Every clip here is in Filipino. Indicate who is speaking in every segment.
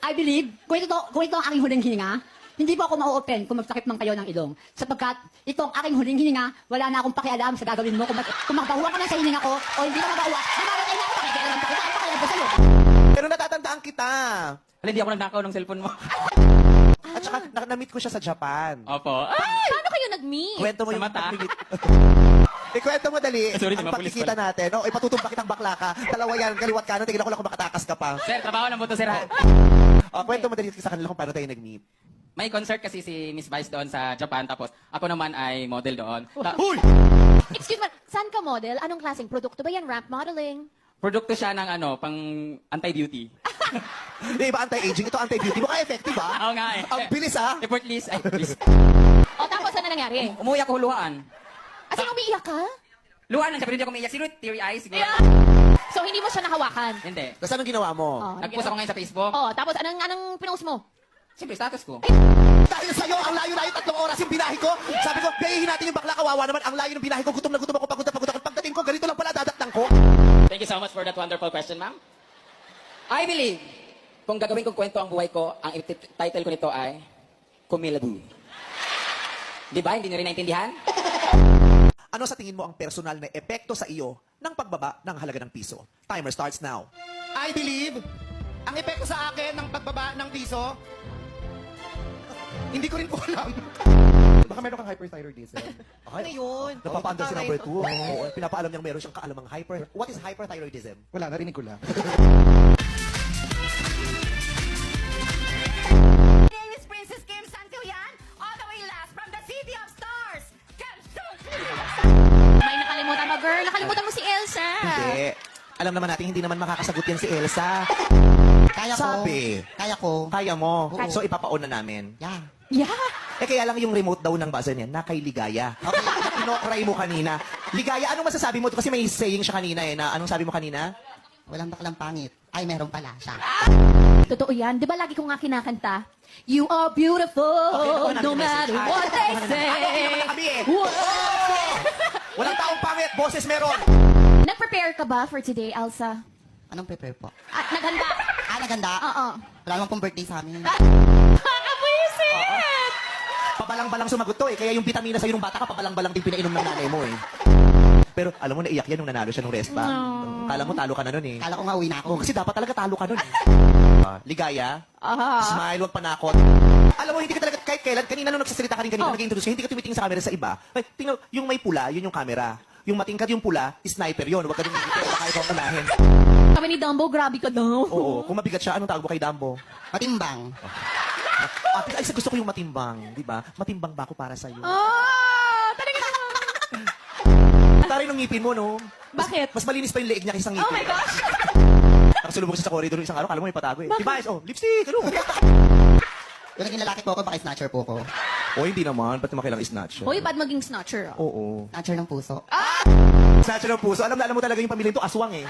Speaker 1: I believe, kung ito ang aking huling hininga, hindi po ako ma-open kung magsakit man kayo ng ilong. Sapagkat itong aking huling hininga, wala na akong pakialam sa gagawin mo. Kung magbahuwa ka na sa hininga ko, o hindi ka magbahuwa, di ba na ako pakialam pa? Wala akong pakialam pa sa'yo.
Speaker 2: Pero natatandaan kita.
Speaker 3: Wala, hindi ako nagnakaw ng cellphone mo.
Speaker 2: At saka, na-meet ko siya sa Japan.
Speaker 3: Opo.
Speaker 4: Paano kayo nag-meet?
Speaker 2: Kwento mo
Speaker 3: Sa
Speaker 2: yung
Speaker 3: mata.
Speaker 2: pag-meet. Ikwento mo dali.
Speaker 3: Sorry,
Speaker 2: ang
Speaker 3: mga pulis
Speaker 2: pagkikita
Speaker 3: pa.
Speaker 2: natin. No? Ipatutumba kitang bakla ka. Dalawa yan, kaliwat ka. Tingnan ko lang kung makatakas ka pa.
Speaker 3: Sir, trabaho lang po to, sir. ha?
Speaker 2: Kwento mo dali sa kanila kung paano tayo nag-meet.
Speaker 3: May concert kasi si Miss Vice doon sa Japan, tapos ako naman ay model doon.
Speaker 2: Huy!
Speaker 4: Excuse me, saan ka model? Anong klaseng produkto ba yan? Ramp modeling?
Speaker 3: Produkto siya ng pang anti-beauty.
Speaker 2: Di ba anti-aging? Ito anti-beauty. Mukha effective ha?
Speaker 3: Oo nga eh.
Speaker 2: Ang bilis ha?
Speaker 3: Effortless. Ay, please.
Speaker 4: O tapos, ano nangyari?
Speaker 3: Umuwi ako huluhaan.
Speaker 4: As in, umiiyak ka?
Speaker 3: Luhaan lang siya, pero hindi ako umiiyak. Siguro teary eyes. Siguro.
Speaker 4: So, hindi mo siya nahawakan?
Speaker 3: Hindi.
Speaker 2: Tapos anong ginawa mo?
Speaker 4: Oh,
Speaker 3: Nag-post ako ngayon sa Facebook.
Speaker 4: Oh, tapos anong pinost mo?
Speaker 3: Siyempre, status ko.
Speaker 2: Dahil sa'yo, ang layo-layo 3 oras yung binahe ko. Sabi ko, gayihin natin yung bakla, kawawa naman. Ang layo ng binahe ko, gutom na gutom ako, pagod na pagod ako. Pagdating ko, ganito lang pala, dadatang ko.
Speaker 3: Thank you so much for that wonderful question, ma'am. I believe, kung gagawin kong kwento ang buhay ko, ang title ko nito ay Kumilabu. Di ba? Hindi nyo rin naintindihan?
Speaker 2: Ano sa tingin mo ang personal na epekto sa iyo ng pagbaba ng halaga ng piso? Timer starts now.
Speaker 5: I believe, ang epekto sa akin ng pagbaba ng piso, hindi ko rin po alam.
Speaker 2: Baka meron kang hyperthyroidism.
Speaker 5: Ano yun?
Speaker 2: Napapaandar si number 2. Oo, pinapaalam niyang meron siyang kaalamang What is hyperthyroidism?
Speaker 5: Wala, narinig ko lang.
Speaker 6: name is Princess Kim Santillan, all the way last from the City of Stars.
Speaker 4: May nakalimutan mo, girl. Nakalimutan mo si Elsa.
Speaker 2: Hindi. Alam naman natin, hindi naman makakasagot yan si Elsa.
Speaker 5: Kaya ko.
Speaker 2: Sabi.
Speaker 5: Kaya ko.
Speaker 2: Kaya mo.
Speaker 5: Oo.
Speaker 2: So, ipapaon na namin.
Speaker 5: Yeah.
Speaker 4: Yeah.
Speaker 2: Kaya lang yung remote daw ng buzzer niya, na kay Ligaya. Okay, kinokry mo kanina. Ligaya, anong masasabi mo? Kasi may saying siya kanina eh, na anong sabi mo kanina?
Speaker 5: Walang baklang pangit. Ay, meron pala siya.
Speaker 4: Totoo yan. Di ba lagi ko nga kinakanta? You are beautiful,
Speaker 2: Okay,
Speaker 4: no matter what they say.
Speaker 2: Wala kami eh. Walang taong pangit, boses meron.
Speaker 4: Nag-prepare ka ba for today, Elsa?
Speaker 5: Anong prepare po?
Speaker 4: Naghanda?
Speaker 5: Naganda?
Speaker 4: Oo.
Speaker 5: Wala naman pong birthday sa amin.
Speaker 4: Nakabwisit!
Speaker 2: Pabalang-balang sumagot to eh. Kaya yung vitamina sa'yo nung bata ka, pabalang-balang din pinainom ng nanay mo eh. Pero alam mo, naiyak yan nung nanalo siya nung respa. Kala mo talo ka na nun eh.
Speaker 5: Kala ko nga uwi na ako.
Speaker 2: Oh, kasi dapat talaga talo ka nun eh. Ligaya, smile, wag panakot. Alam mo, hindi ka talaga, kahit kailan, kanina nung nagsasalita ka rin kanina, nag-introduce ka, hindi ka tumitingin sa camera sa iba. Ay, tingnan, yung may pula, yun yung camera. Yung matingkad yung pula, sniper yun. Huwag ka nung baka ikaw unahin.
Speaker 4: Kami ni Dumbo, grabe ka daw.
Speaker 2: Oo, kung mabigat siya, anong tawag mo kay Dambo?
Speaker 5: Matimbang.
Speaker 2: Ay, gusto ko yung matimbang, di ba? Matimbang ba ako para sa'yo?
Speaker 4: Talaga naman.
Speaker 2: Taray ng ngipin mo, no?
Speaker 4: Bakit?
Speaker 2: Mas malinis pa yung leeg niya kaysa ngipin.
Speaker 4: Oh my gosh.
Speaker 2: Nakasulubog siya sa corridor ng isang araw, kala mo may patago eh. Diba, lipstick, ano?
Speaker 5: Kung naging lalaki po ako, baka snatcher po ako.
Speaker 2: O, hindi naman. Ba't naman kailang snatch?
Speaker 4: Hoy, bad maging snatcher. Ah.
Speaker 2: Oo.
Speaker 5: Snatcher ng puso.
Speaker 2: Snatch ng puso. Alam mo talaga yung pamilya ito, aswang eh.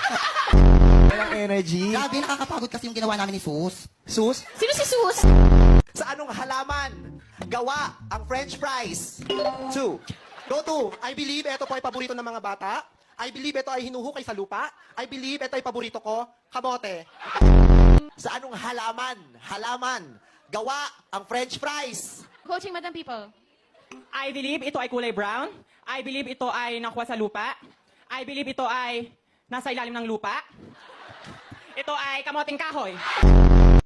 Speaker 2: Walang energy.
Speaker 5: Grabe, nakakapagod kasi yung ginawa namin ni Sus.
Speaker 2: Sus,
Speaker 4: Sino si Sus?
Speaker 2: sa anong halaman gawa ang french fries? 2.
Speaker 7: Go to. I believe ito po ay paborito ng mga bata. I believe ito ay hinuhukay sa lupa. I believe ito ay paborito ko, kamote.
Speaker 2: Sa anong halaman gawa ang french fries?
Speaker 4: Coaching Madam People.
Speaker 8: I believe ito ay kulay brown. I believe ito ay nakuha sa lupa. I believe ito ay nasa ilalim ng lupa. Ito ay kamoting kahoy.